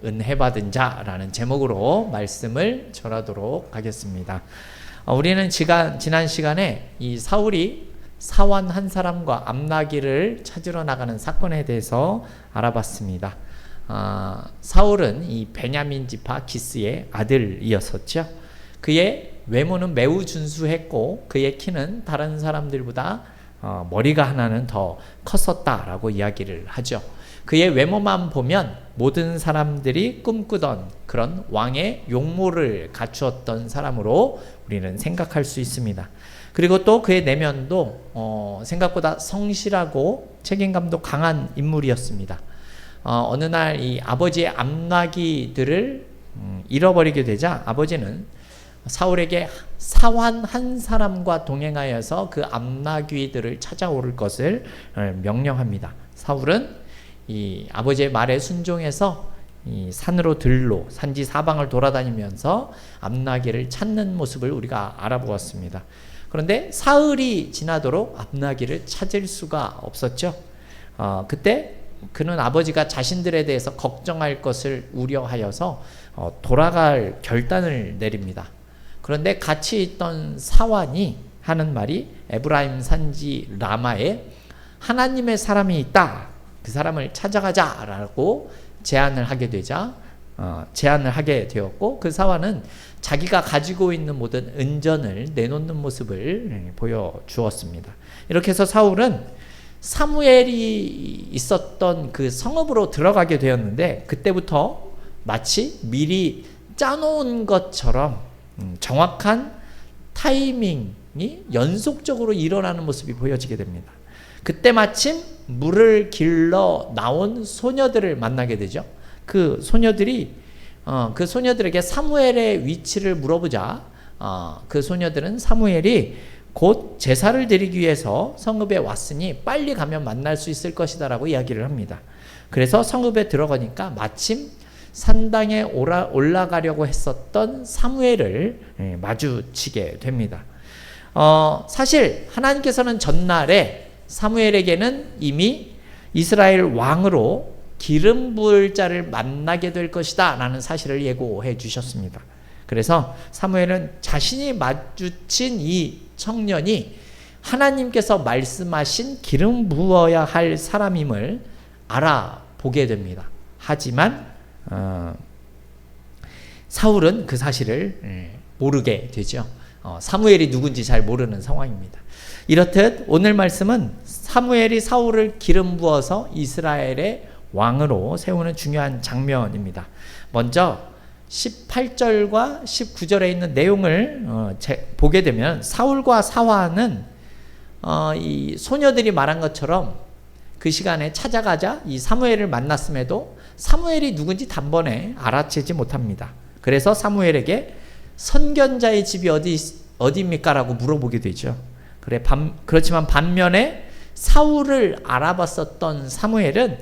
은혜 받은 자라는 제목으로 말씀을 전하도록 하겠습니다. 우리는 지난 시간에 이 사울이 사환 한 사람과 암나기를 찾으러 나가는 사건에 대해서 알아봤습니다. 사울은 이 베냐민 지파 기스의 아들이었었죠. 그의 외모는 매우 준수했고 그의 키는 다른 사람들보다 머리가 하나는 더 컸었다라고 이야기를 하죠. 그의 외모만 보면 모든 사람들이 꿈꾸던 그런 왕의 용모를 갖추었던 사람으로 우리는 생각할 수 있습니다. 그리고 또 그의 내면도 생각보다 성실하고 책임감도 강한 인물이었습니다. 어느 날 이 아버지의 암나기들을 잃어버리게 되자 아버지는 사울에게 사환 한 사람과 동행하여서 그 암나귀들을 찾아올 것을 명령합니다. 사울은 이 아버지의 말에 순종해서 이 산으로 들로 산지 사방을 돌아다니면서 암나귀를 찾는 모습을 우리가 알아보았습니다. 그런데 사흘이 지나도록 암나귀를 찾을 수가 없었죠. 그때 그는 아버지가 자신들에 대해서 걱정할 것을 우려하여서 돌아갈 결단을 내립니다. 그런데 같이 있던 사환이 하는 말이 에브라임 산지 라마에 하나님의 사람이 있다. 그 사람을 찾아가자라고 제안을 하게 되었고 그 사환은 자기가 가지고 있는 모든 은전을 내놓는 모습을 보여주었습니다. 이렇게 해서 사울은 사무엘이 있었던 그 성읍으로 들어가게 되었는데 그때부터 마치 미리 짜놓은 것처럼 정확한 타이밍이 연속적으로 일어나는 모습이 보여지게 됩니다. 그때 마침 물을 길러 나온 소녀들을 만나게 되죠. 그 소녀들에게 사무엘의 위치를 물어보자 그 소녀들은 사무엘이 곧 제사를 드리기 위해서 성읍에 왔으니 빨리 가면 만날 수 있을 것이다 라고 이야기를 합니다. 그래서 성읍에 들어가니까 마침 산당에 올라가려고 했었던 사무엘을 마주치게 됩니다. 사실 하나님께서는 전날에 사무엘에게는 이미 이스라엘 왕으로 기름 부을 자를 만나게 될 것이다 라는 사실을 예고해 주셨습니다. 그래서 사무엘은 자신이 마주친 이 청년이 하나님께서 말씀하신 기름 부어야 할 사람임을 알아보게 됩니다. 하지만 사울은 그 사실을 모르게 되죠. 사무엘이 누군지 잘 모르는 상황입니다. 이렇듯 오늘 말씀은 사무엘이 사울을 기름 부어서 이스라엘의 왕으로 세우는 중요한 장면입니다. 먼저 18절과 19절에 있는 내용을 보게 되면 사울과 사환은 이 소녀들이 말한 것처럼 그 시간에 찾아가자 이 사무엘을 만났음에도 사무엘이 누군지 단번에 알아채지 못합니다. 그래서 사무엘에게 선견자의 집이 어디입니까? 라고 물어보게 되죠. 그렇지만 반면에 사울을 알아봤었던 사무엘은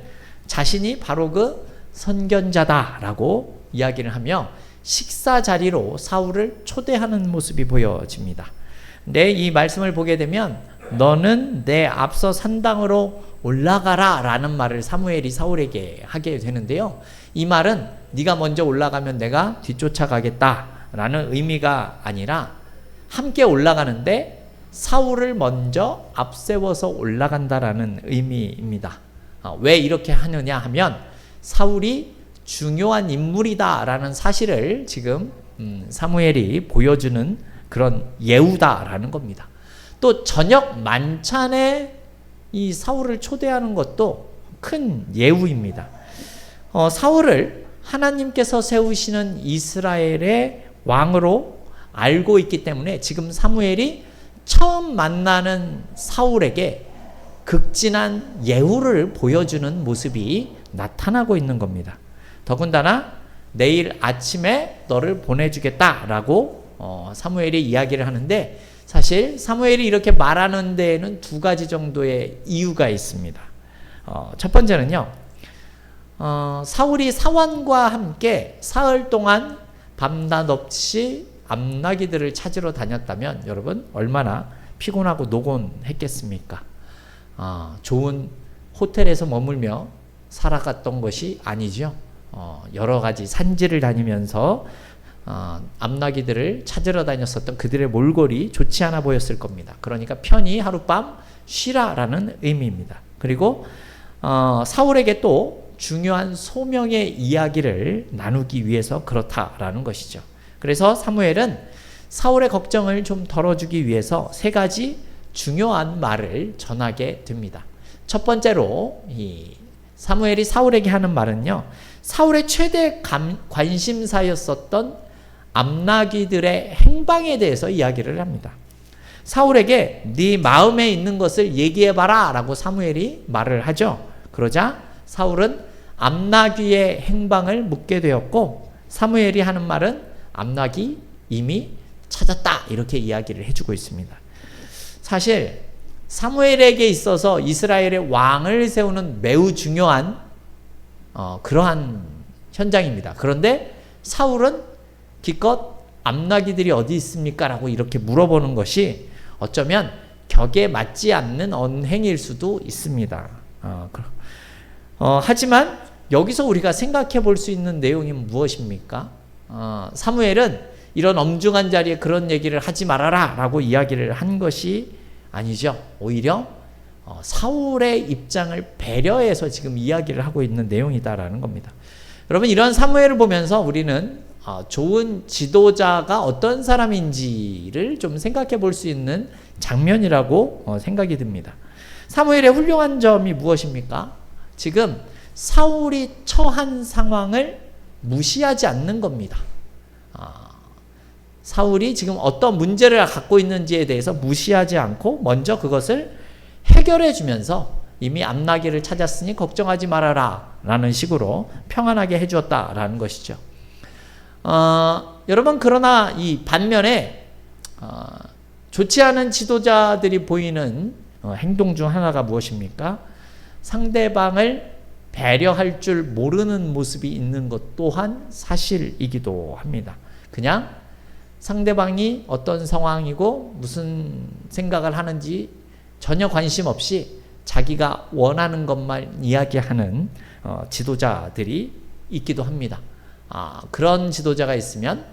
자신이 바로 그 선견자다라고 이야기를 하며 식사 자리로 사울을 초대하는 모습이 보여집니다. 근데 이 말씀을 보게 되면 너는 내 앞서 산당으로 올라가라 라는 말을 사무엘이 사울에게 하게 되는데요. 이 말은 네가 먼저 올라가면 내가 뒤쫓아가겠다 라는 의미가 아니라 함께 올라가는데 사울을 먼저 앞세워서 올라간다라는 의미입니다. 왜 이렇게 하느냐 하면 사울이 중요한 인물이다라는 사실을 지금 사무엘이 보여주는 그런 예우다라는 겁니다. 또 저녁 만찬에 이 사울을 초대하는 것도 큰 예우입니다. 사울을 하나님께서 세우시는 이스라엘의 왕으로 알고 있기 때문에 지금 사무엘이 처음 만나는 사울에게 극진한 예우를 보여주는 모습이 나타나고 있는 겁니다. 더군다나 내일 아침에 너를 보내주겠다라고 사무엘이 이야기를 하는데 사실 사무엘이 이렇게 말하는 데에는 두 가지 정도의 이유가 있습니다. 첫 번째는요. 사울이 사환과 함께 사흘 동안 밤낮 없이 암나기들을 찾으러 다녔다면 여러분 얼마나 피곤하고 노곤했겠습니까? 좋은 호텔에서 머물며 살아갔던 것이 아니죠. 여러 가지 산지를 다니면서 암나귀들을 찾으러 다녔었던 그들의 몰골이 좋지 않아 보였을 겁니다. 그러니까 편히 하룻밤 쉬라라는 의미입니다. 그리고 사울에게 또 중요한 소명의 이야기를 나누기 위해서 그렇다라는 것이죠. 그래서 사무엘은 사울의 걱정을 좀 덜어주기 위해서 세 가지 중요한 말을 전하게 됩니다. 첫 번째로 이 사무엘이 사울에게 하는 말은요, 사울의 최대 관심사였었던 암나귀들의 행방에 대해서 이야기를 합니다. 사울에게 네 마음에 있는 것을 얘기해봐라 라고 사무엘이 말을 하죠. 그러자 사울은 암나귀의 행방을 묻게 되었고, 사무엘이 하는 말은 암나귀 이미 찾았다 이렇게 이야기를 해주고 있습니다. 사실 사무엘에게 있어서 이스라엘의 왕을 세우는 매우 중요한 그러한 현장입니다. 그런데 사울은 기껏 암나귀들이 어디 있습니까? 라고 이렇게 물어보는 것이 어쩌면 격에 맞지 않는 언행일 수도 있습니다. 하지만 여기서 우리가 생각해 볼 수 있는 내용이 무엇입니까? 사무엘은 이런 엄중한 자리에 그런 얘기를 하지 말아라 라고 이야기를 한 것이 아니죠. 오히려 사울의 입장을 배려해서 지금 이야기를 하고 있는 내용이다라는 겁니다. 여러분, 이런 사무엘을 보면서 우리는 좋은 지도자가 어떤 사람인지를 좀 생각해 볼 수 있는 장면이라고 생각이 듭니다. 사무엘의 훌륭한 점이 무엇입니까? 지금 사울이 처한 상황을 무시하지 않는 겁니다. 사울이 지금 어떤 문제를 갖고 있는지에 대해서 무시하지 않고 먼저 그것을 해결해 주면서 이미 암나귀를 찾았으니 걱정하지 말아라 라는 식으로 평안하게 해주었다라는 것이죠. 여러분, 그러나 이 반면에 좋지 않은 지도자들이 보이는 행동 중 하나가 무엇입니까? 상대방을 배려할 줄 모르는 모습이 있는 것 또한 사실이기도 합니다. 그냥 상대방이 어떤 상황이고 무슨 생각을 하는지 전혀 관심 없이 자기가 원하는 것만 이야기하는 지도자들이 있기도 합니다. 그런 지도자가 있으면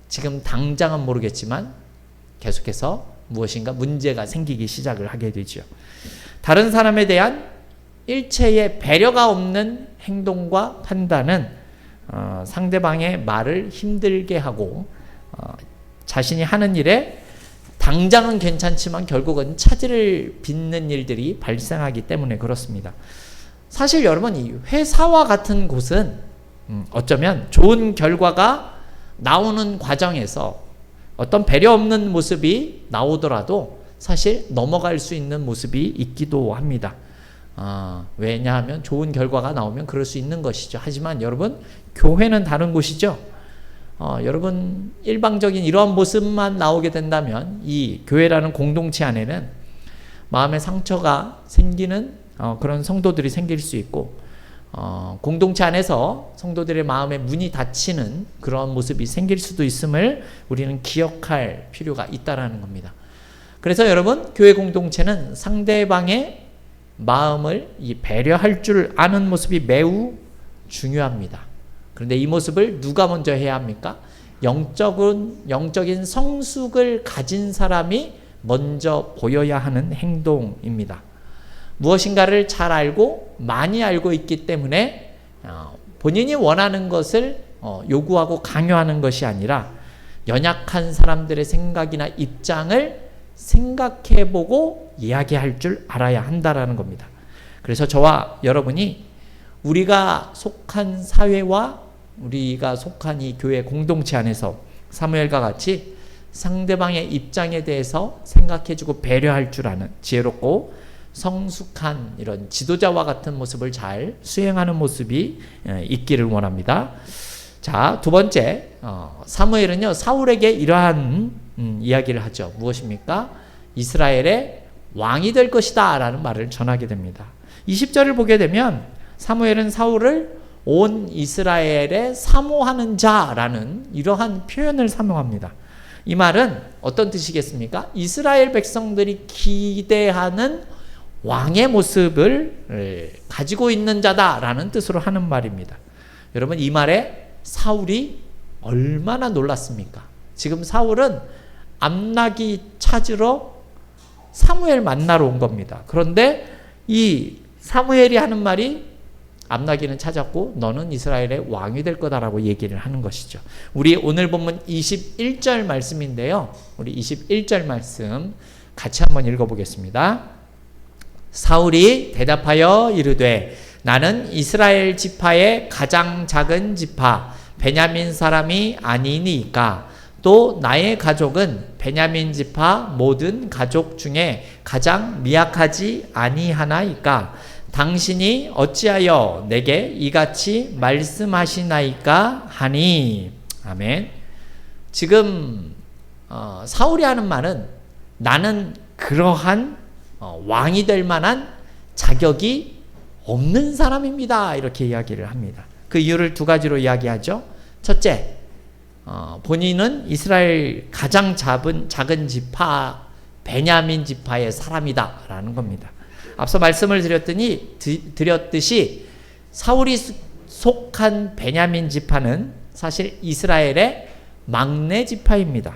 지금 당장은 모르겠지만 계속해서 무엇인가 문제가 생기기 시작을 하게 되죠. 다른 사람에 대한 일체의 배려가 없는 행동과 판단은 상대방의 말을 힘들게 하고 자신이 하는 일에 당장은 괜찮지만 결국은 차질을 빚는 일들이 발생하기 때문에 그렇습니다. 사실 여러분, 이 회사와 같은 곳은 어쩌면 좋은 결과가 나오는 과정에서 어떤 배려 없는 모습이 나오더라도 사실 넘어갈 수 있는 모습이 있기도 합니다. 왜냐하면 좋은 결과가 나오면 그럴 수 있는 것이죠. 하지만 여러분, 교회는 다른 곳이죠. 여러분, 일방적인 이러한 모습만 나오게 된다면 이 교회라는 공동체 안에는 마음의 상처가 생기는 그런 성도들이 생길 수 있고, 공동체 안에서 성도들의 마음의 문이 닫히는 그런 모습이 생길 수도 있음을 우리는 기억할 필요가 있다라는 겁니다. 그래서 여러분, 교회 공동체는 상대방의 마음을 배려할 줄 아는 모습이 매우 중요합니다. 그런데 이 모습을 누가 먼저 해야 합니까? 영적인 성숙을 가진 사람이 먼저 보여야 하는 행동입니다. 무엇인가를 잘 알고 많이 알고 있기 때문에 본인이 원하는 것을 요구하고 강요하는 것이 아니라 연약한 사람들의 생각이나 입장을 생각해보고 이야기할 줄 알아야 한다라는 겁니다. 그래서 저와 여러분이 우리가 속한 사회와 우리가 속한 이 교회 공동체 안에서 사무엘과 같이 상대방의 입장에 대해서 생각해주고 배려할 줄 아는 지혜롭고 성숙한 이런 지도자와 같은 모습을 잘 수행하는 모습이 있기를 원합니다. 자, 두 번째, 사무엘은요, 사울에게 이러한 이야기를 하죠. 무엇입니까? 이스라엘의 왕이 될 것이다 라는 말을 전하게 됩니다. 20절을 보게 되면 사무엘은 사울을 온 이스라엘에 사모하는 자라는 이러한 표현을 사용합니다. 이 말은 어떤 뜻이겠습니까? 이스라엘 백성들이 기대하는 왕의 모습을 가지고 있는 자다라는 뜻으로 하는 말입니다. 여러분 이 말에 사울이 얼마나 놀랐습니까? 지금 사울은 암낙이 찾으러 사무엘 만나러 온 겁니다. 그런데 이 사무엘이 하는 말이 암낙이는 찾았고 너는 이스라엘의 왕이 될 거다라고 얘기를 하는 것이죠. 우리 오늘 본문 21절 말씀인데요. 우리 21절 말씀 같이 한번 읽어보겠습니다. 사울이 대답하여 이르되 나는 이스라엘 지파의 가장 작은 지파 베냐민 사람이 아니니까 또 나의 가족은 베냐민 지파 모든 가족 중에 가장 미약하지 아니하나이까 당신이 어찌하여 내게 이같이 말씀하시나이까 하니. 아멘. 지금 사울이 하는 말은 나는 그러한 왕이 될 만한 자격이 없는 사람입니다. 이렇게 이야기를 합니다. 그 이유를 두 가지로 이야기하죠. 첫째, 본인은 이스라엘 가장 작은 지파 베냐민 지파의 사람이다 라는 겁니다. 앞서 말씀을 드렸듯이 사울이 속한 베냐민 지파는 사실 이스라엘의 막내 지파입니다.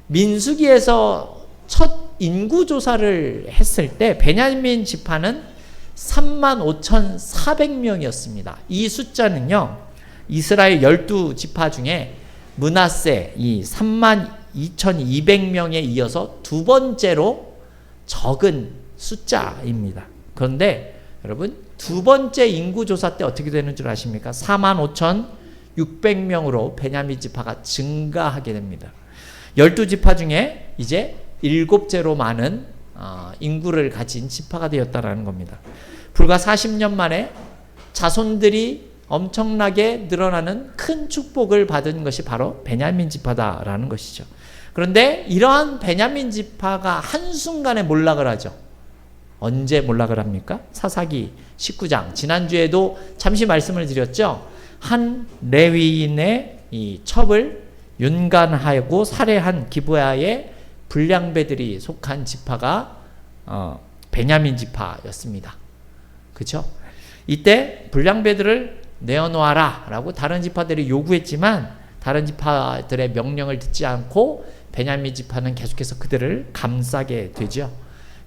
민수기에서 첫 인구조사를 했을 때 베냐민 지파는 35,400명이었습니다. 이 숫자는요, 이스라엘 12지파 중에 므낫세 이 32,200명에 이어서 두 번째로 적은 숫자입니다. 그런데 여러분 두 번째 인구조사 때 어떻게 되는 줄 아십니까? 45,600명으로 베냐민 지파가 증가하게 됩니다. 12지파 중에 이제 7째로 많은 인구를 가진 지파가 되었다라는 겁니다. 불과 40년 만에 자손들이 엄청나게 늘어나는 큰 축복을 받은 것이 바로 베냐민 지파다라는 것이죠. 그런데 이러한 베냐민 지파가 한순간에 몰락을 하죠. 언제 몰락을 합니까? 사사기 19장 지난주에도 잠시 말씀을 드렸죠. 한 레위인의 이 첩을 윤간하고 살해한 기브야의 불량배들이 속한 지파가 베냐민 지파였습니다. 그렇죠? 이때 불량배들을 내어놓아라 라고 다른 지파들이 요구했지만 다른 지파들의 명령을 듣지 않고 베냐민 지파는 계속해서 그들을 감싸게 되죠.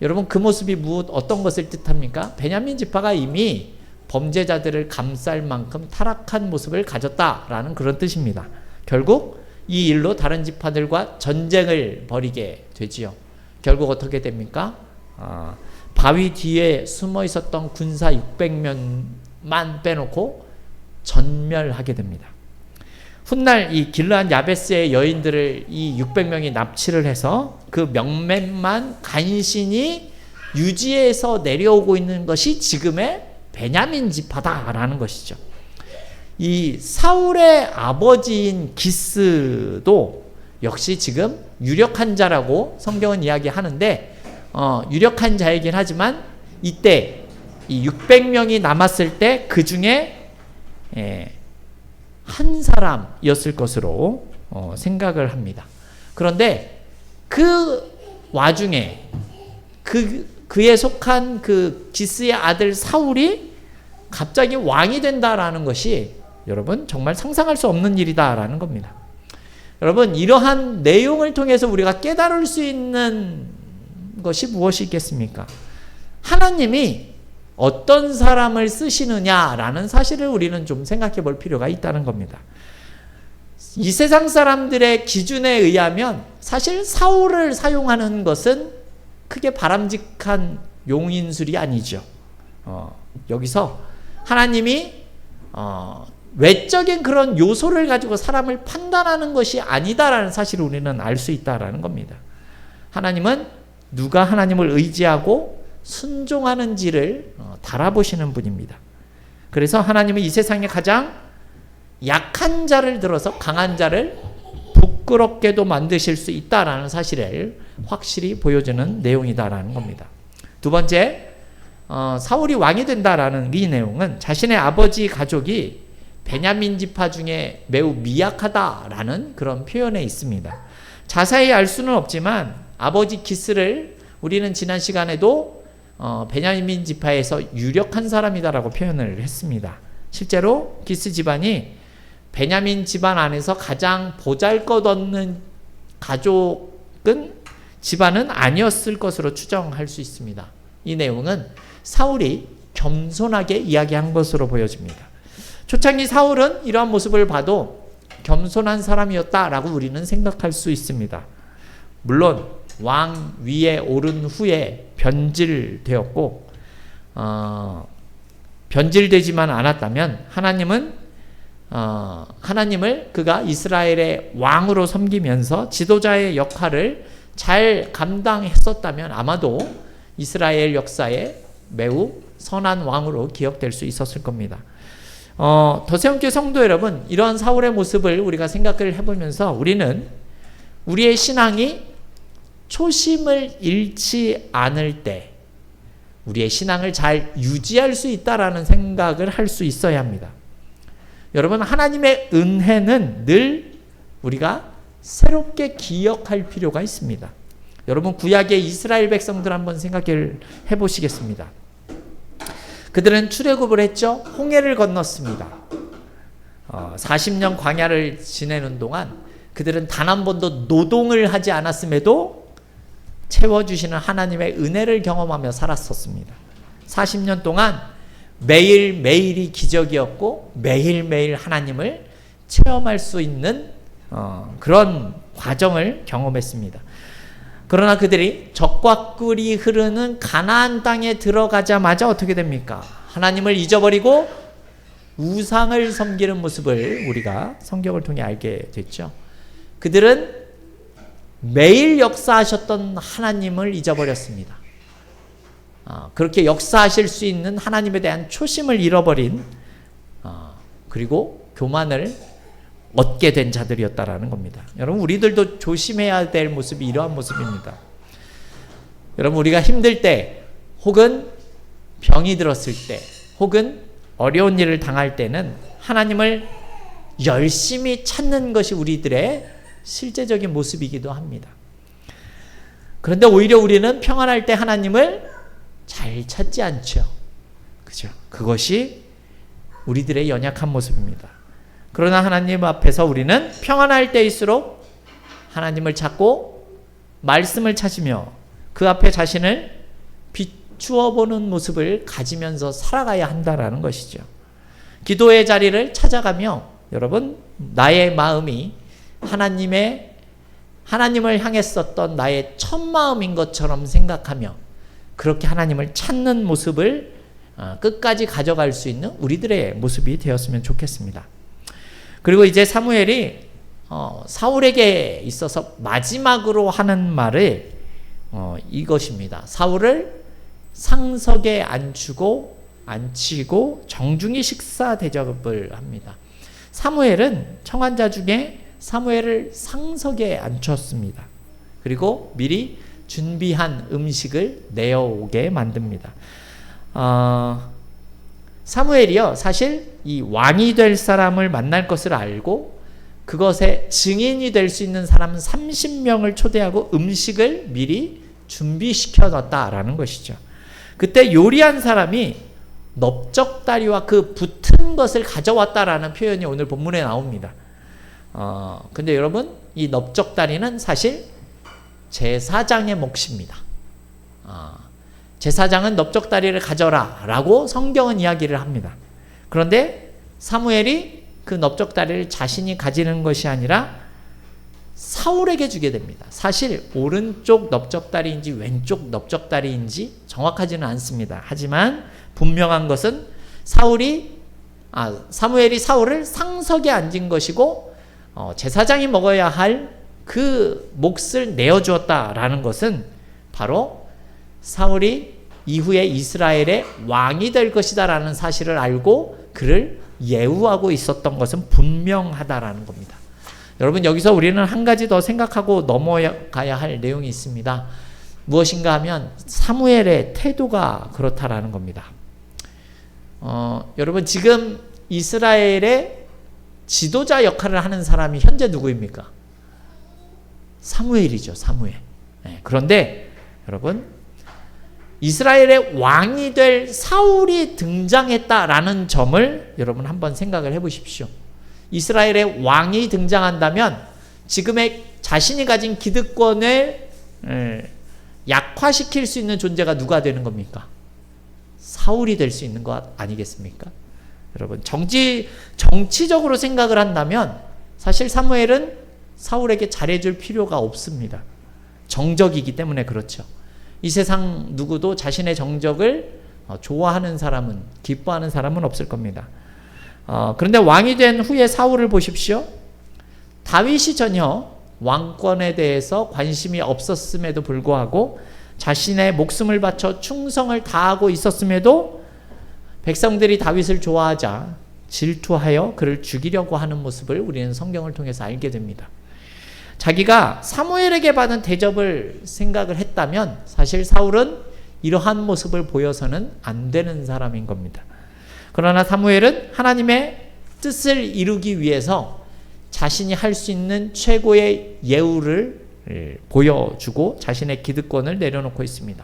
여러분 그 모습이 어떤 것을 뜻합니까? 베냐민 지파가 이미 범죄자들을 감쌀 만큼 타락한 모습을 가졌다라는 그런 뜻입니다. 결국 이 일로 다른 지파들과 전쟁을 벌이게 되지요. 결국 어떻게 됩니까? 바위 뒤에 숨어 있었던 군사 600명만 빼놓고 전멸하게 됩니다. 훗날 이 길르앗 야베스의 여인들을 이 600명이 납치를 해서 그 명맥만 간신히 유지해서 내려오고 있는 것이 지금의 베냐민 지파다라는 것이죠. 이 사울의 아버지인 기스도 역시 지금 유력한 자라고 성경은 이야기하는데 유력한 자이긴 하지만 이때 이 600명이 남았을 때 그 중에 한 사람이었을 것으로 생각을 합니다. 그런데 그 와중에 그에 속한 그 기스의 아들 사울이 갑자기 왕이 된다라는 것이 여러분 정말 상상할 수 없는 일이다라는 겁니다. 여러분 이러한 내용을 통해서 우리가 깨달을 수 있는 것이 무엇이 있겠습니까? 하나님이 어떤 사람을 쓰시느냐라는 사실을 우리는 좀 생각해 볼 필요가 있다는 겁니다. 이 세상 사람들의 기준에 의하면 사실 사울을 사용하는 것은 크게 바람직한 용인술이 아니죠. 여기서 하나님이 외적인 그런 요소를 가지고 사람을 판단하는 것이 아니다라는 사실을 우리는 알 수 있다라는 겁니다. 하나님은 누가 하나님을 의지하고 순종하는지를 달아보시는 분입니다. 그래서 하나님은 이 세상에 가장 약한 자를 들어서 강한 자를 부끄럽게도 만드실 수 있다라는 사실을 확실히 보여주는 내용이다라는 겁니다. 두 번째, 사울이 왕이 된다라는 이 내용은 자신의 아버지 가족이 베냐민 지파 중에 매우 미약하다라는 그런 표현에 있습니다. 자세히 알 수는 없지만 아버지 기스를 우리는 지난 시간에도 베냐민 지파에서 유력한 사람이다라고 표현을 했습니다. 실제로 기스 집안이 베냐민 집안 안에서 가장 보잘것없는 집안은 아니었을 것으로 추정할 수 있습니다. 이 내용은 사울이 겸손하게 이야기한 것으로 보여집니다. 초창기 사울은 이러한 모습을 봐도 겸손한 사람이었다라고 우리는 생각할 수 있습니다. 물론 왕 위에 오른 후에 변질되었고 변질되지만 않았다면 하나님을 그가 이스라엘의 왕으로 섬기면서 지도자의 역할을 잘 감당했었다면 아마도 이스라엘 역사에 매우 선한 왕으로 기억될 수 있었을 겁니다. 더세움교회 성도 여러분, 이러한 사울의 모습을 우리가 생각을 해보면서 우리는 우리의 신앙이 초심을 잃지 않을 때 우리의 신앙을 잘 유지할 수 있다라는 생각을 할 수 있어야 합니다. 여러분, 하나님의 은혜는 늘 우리가 새롭게 기억할 필요가 있습니다. 여러분, 구약의 이스라엘 백성들 한번 생각을 해보시겠습니다. 그들은 출애굽을 했죠. 홍해를 건넜습니다. 40년 광야를 지내는 동안 그들은 단 한 번도 노동을 하지 않았음에도 채워주시는 하나님의 은혜를 경험하며 살았었습니다. 40년 동안 매일매일이 기적이었고 매일매일 하나님을 체험할 수 있는 그런 과정을 경험했습니다. 그러나 그들이 적과 꿀이 흐르는 가나안 땅에 들어가자마자 어떻게 됩니까? 하나님을 잊어버리고 우상을 섬기는 모습을 우리가 성경을 통해 알게 됐죠. 그들은 매일 역사하셨던 하나님을 잊어버렸습니다. 그렇게 역사하실 수 있는 하나님에 대한 초심을 잃어버린 그리고 교만을 얻게 된 자들이었다라는 겁니다. 여러분, 우리들도 조심해야 될 모습이 이러한 모습입니다. 여러분, 우리가 힘들 때 혹은 병이 들었을 때 혹은 어려운 일을 당할 때는 하나님을 열심히 찾는 것이 우리들의 실제적인 모습이기도 합니다. 그런데 오히려 우리는 평안할 때 하나님을 잘 찾지 않죠. 그죠? 그것이 우리들의 연약한 모습입니다. 그러나 하나님 앞에서 우리는 평안할 때일수록 하나님을 찾고 말씀을 찾으며 그 앞에 자신을 비추어 보는 모습을 가지면서 살아가야 한다라는 것이죠. 기도의 자리를 찾아가며 여러분, 나의 마음이 하나님을 향했었던 나의 첫 마음인 것처럼 생각하며 그렇게 하나님을 찾는 모습을 끝까지 가져갈 수 있는 우리들의 모습이 되었으면 좋겠습니다. 그리고 이제 사무엘이 사울에게 있어서 마지막으로 하는 말을 이것입니다. 사울을 상석에 앉히고 정중히 식사 대접을 합니다. 사무엘은 청한자 중에 사무엘을 상석에 앉혔습니다. 그리고 미리 준비한 음식을 내어오게 만듭니다. 사무엘이요, 사실 이 왕이 될 사람을 만날 것을 알고 그것의 증인이 될 수 있는 사람 30명을 초대하고 음식을 미리 준비시켜 놨다라는 것이죠. 그때 요리한 사람이 넓적다리와 그 붙은 것을 가져왔다라는 표현이 오늘 본문에 나옵니다. 근데 여러분, 이 넓적다리는 사실 제사장의 몫입니다. 제사장은 넓적다리를 가져라 라고 성경은 이야기를 합니다. 그런데 사무엘이 그 넓적다리를 자신이 가지는 것이 아니라 사울에게 주게 됩니다. 사실 오른쪽 넓적다리인지 왼쪽 넓적다리인지 정확하지는 않습니다. 하지만 분명한 것은 사무엘이 사울을 상석에 앉은 것이고 제사장이 먹어야 할 그 몫을 내어주었다라는 것은 바로 사울이 이후에 이스라엘의 왕이 될 것이다라는 사실을 알고 그를 예우하고 있었던 것은 분명하다라는 겁니다. 여러분, 여기서 우리는 한 가지 더 생각하고 넘어가야 할 내용이 있습니다. 무엇인가 하면 사무엘의 태도가 그렇다라는 겁니다. 여러분, 지금 이스라엘의 지도자 역할을 하는 사람이 현재 누구입니까? 사무엘이죠. 사무엘. 그런데 여러분, 이스라엘의 왕이 될 사울이 등장했다라는 점을 여러분 한번 생각을 해보십시오. 이스라엘의 왕이 등장한다면 지금의 자신이 가진 기득권을 약화시킬 수 있는 존재가 누가 되는 겁니까? 사울이 될 수 있는 것 아니겠습니까? 여러분, 정치적으로 생각을 한다면 사실 사무엘은 사울에게 잘해줄 필요가 없습니다. 정적이기 때문에 그렇죠. 이 세상 누구도 자신의 정적을 좋아하는 사람은, 기뻐하는 사람은 없을 겁니다. 그런데 왕이 된 후에 사울을 보십시오. 다윗이 전혀 왕권에 대해서 관심이 없었음에도 불구하고 자신의 목숨을 바쳐 충성을 다하고 있었음에도 백성들이 다윗을 좋아하자 질투하여 그를 죽이려고 하는 모습을 우리는 성경을 통해서 알게 됩니다. 자기가 사무엘에게 받은 대접을 생각을 했다면 사실 사울은 이러한 모습을 보여서는 안 되는 사람인 겁니다. 그러나 사무엘은 하나님의 뜻을 이루기 위해서 자신이 할 수 있는 최고의 예우를 보여주고 자신의 기득권을 내려놓고 있습니다.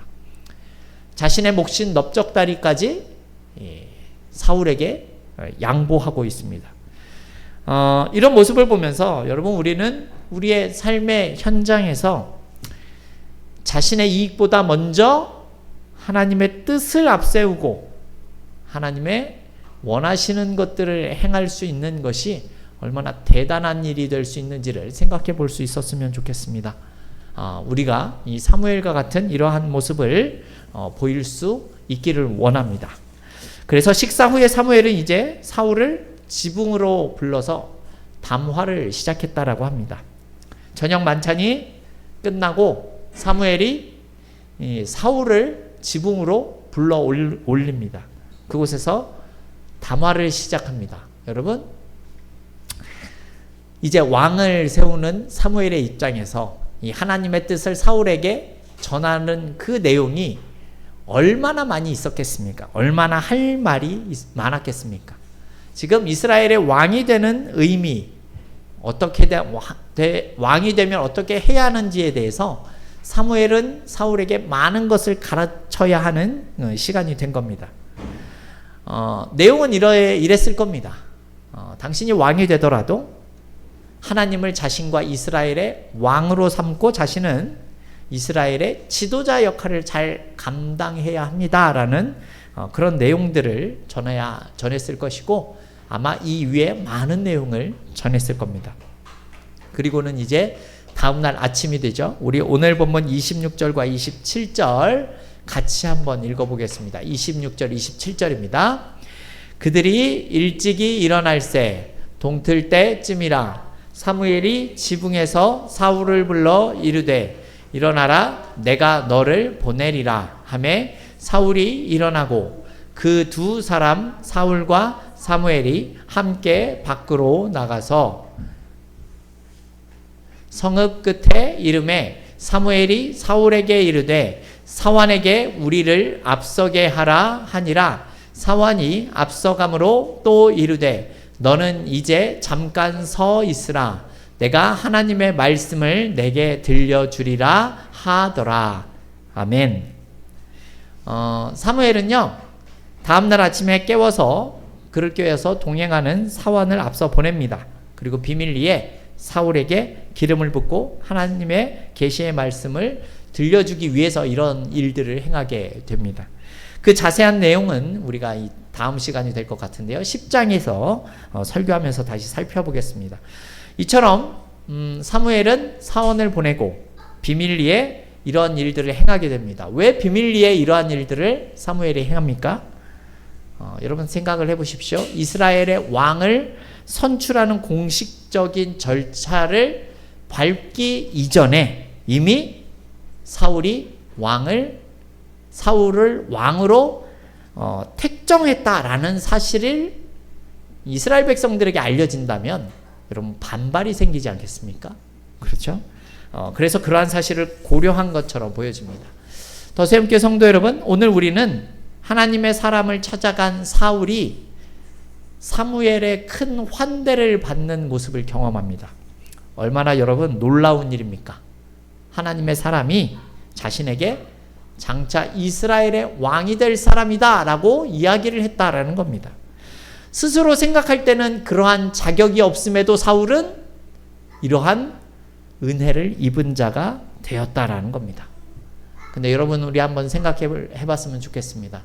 자신의 몫인 넓적다리까지 사울에게 양보하고 있습니다. 이런 모습을 보면서 여러분, 우리는 우리의 삶의 현장에서 자신의 이익보다 먼저 하나님의 뜻을 앞세우고 하나님의 원하시는 것들을 행할 수 있는 것이 얼마나 대단한 일이 될 수 있는지를 생각해 볼 수 있었으면 좋겠습니다. 우리가 이 사무엘과 같은 이러한 모습을 보일 수 있기를 원합니다. 그래서 식사 후에 사무엘은 이제 사울을 지붕으로 불러서 담화를 시작했다라고 합니다. 저녁 만찬이 끝나고 사무엘이 사울을 지붕으로 불러 올립니다. 그곳에서 담화를 시작합니다. 여러분, 이제 왕을 세우는 사무엘의 입장에서 이 하나님의 뜻을 사울에게 전하는 그 내용이 얼마나 많이 있었겠습니까? 얼마나 할 말이 많았겠습니까? 지금 이스라엘의 왕이 되는 의미, 어떻게 왕이 되면 어떻게 해야 하는지에 대해서 사무엘은 사울에게 많은 것을 가르쳐야 하는 시간이 된 겁니다. 내용은 이랬을 겁니다. 당신이 왕이 되더라도 하나님을 자신과 이스라엘의 왕으로 삼고 자신은 이스라엘의 지도자 역할을 잘 감당해야 합니다라는 그런 내용들을 전했을 것이고 아마 이 위에 많은 내용을 전했을 겁니다. 그리고는 이제 다음날 아침이 되죠. 우리 오늘 본문 26절과 27절 같이 한번 읽어보겠습니다. 26절, 27절입니다. 그들이 일찍이 일어날새 동틀 때쯤이라 사무엘이 지붕에서 사울을 불러 이르되 일어나라 내가 너를 보내리라 하매 사울이 일어나고 그 두 사람 사울과 사무엘이 함께 밖으로 나가서 성읍 끝에 이름에 사무엘이 사울에게 이르되 사환에게 우리를 앞서게 하라 하니라. 사환이 앞서감으로 또 이르되 너는 이제 잠깐 서 있으라. 내가 하나님의 말씀을 내게 들려주리라 하더라. 아멘. 사무엘은요, 다음날 아침에 깨워서 그를 꿰어서 동행하는 사환을 앞서 보냅니다. 그리고 비밀리에 사울에게 기름을 붓고 하나님의 계시의 말씀을 들려주기 위해서 이런 일들을 행하게 됩니다. 그 자세한 내용은 우리가 이 다음 시간이 될 것 같은데요. 10장에서 설교하면서 다시 살펴보겠습니다. 이처럼 사무엘은 사원을 보내고 비밀리에 이러한 일들을 행하게 됩니다. 왜 비밀리에 이러한 일들을 사무엘이 행합니까? 여러분 생각을 해보십시오. 이스라엘의 왕을 선출하는 공식적인 절차를 밟기 이전에 이미 사울을 왕으로 택정했다라는 사실을 이스라엘 백성들에게 알려진다면 여러분 반발이 생기지 않겠습니까? 그렇죠? 그래서 그러한 사실을 고려한 것처럼 보여집니다. 더 세움교회 성도 여러분, 오늘 우리는 하나님의 사람을 찾아간 사울이 사무엘의 큰 환대를 받는 모습을 경험합니다. 얼마나 여러분 놀라운 일입니까? 하나님의 사람이 자신에게 장차 이스라엘의 왕이 될 사람이다 라고 이야기를 했다라는 겁니다. 스스로 생각할 때는 그러한 자격이 없음에도 사울은 이러한 은혜를 입은 자가 되었다라는 겁니다. 근데 여러분, 우리 한번 생각해 봤으면 좋겠습니다.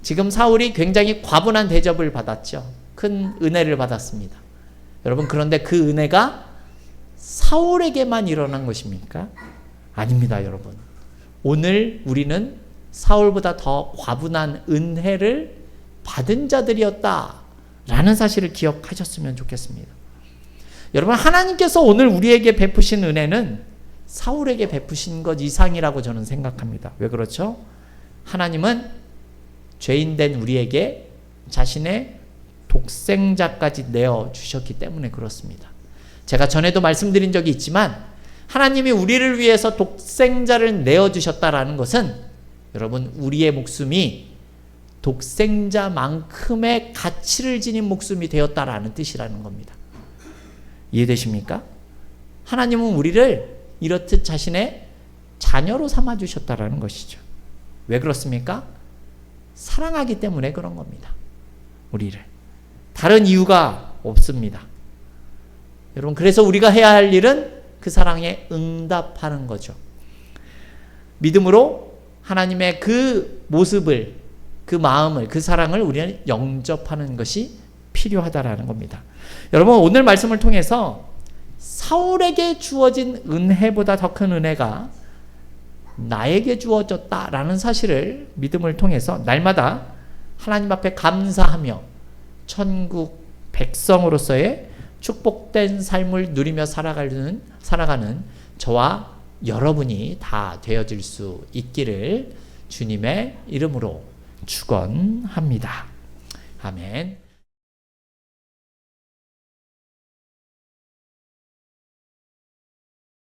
지금 사울이 굉장히 과분한 대접을 받았죠. 큰 은혜를 받았습니다. 여러분, 그런데 그 은혜가 사울에게만 일어난 것입니까? 아닙니다, 여러분. 오늘 우리는 사울보다 더 과분한 은혜를 받은 자들이었다라는 사실을 기억하셨으면 좋겠습니다. 여러분, 하나님께서 오늘 우리에게 베푸신 은혜는 사울에게 베푸신 것 이상이라고 저는 생각합니다. 왜 그렇죠? 하나님은 죄인된 우리에게 자신의 독생자까지 내어주셨기 때문에 그렇습니다. 제가 전에도 말씀드린 적이 있지만 하나님이 우리를 위해서 독생자를 내어주셨다라는 것은 여러분, 우리의 목숨이 독생자만큼의 가치를 지닌 목숨이 되었다라는 뜻이라는 겁니다. 이해되십니까? 하나님은 우리를 이렇듯 자신의 자녀로 삼아주셨다라는 것이죠. 왜 그렇습니까? 사랑하기 때문에 그런 겁니다. 우리를. 다른 이유가 없습니다. 여러분, 그래서 우리가 해야 할 일은 그 사랑에 응답하는 거죠. 믿음으로 하나님의 그 모습을, 그 마음을, 그 사랑을 우리는 영접하는 것이 필요하다라는 겁니다. 여러분, 오늘 말씀을 통해서 사울에게 주어진 은혜보다 더 큰 은혜가 나에게 주어졌다라는 사실을 믿음을 통해서 날마다 하나님 앞에 감사하며 천국 백성으로서의 축복된 삶을 누리며 살아가는 저와 여러분이 다 되어질 수 있기를 주님의 이름으로 축원합니다. 아멘.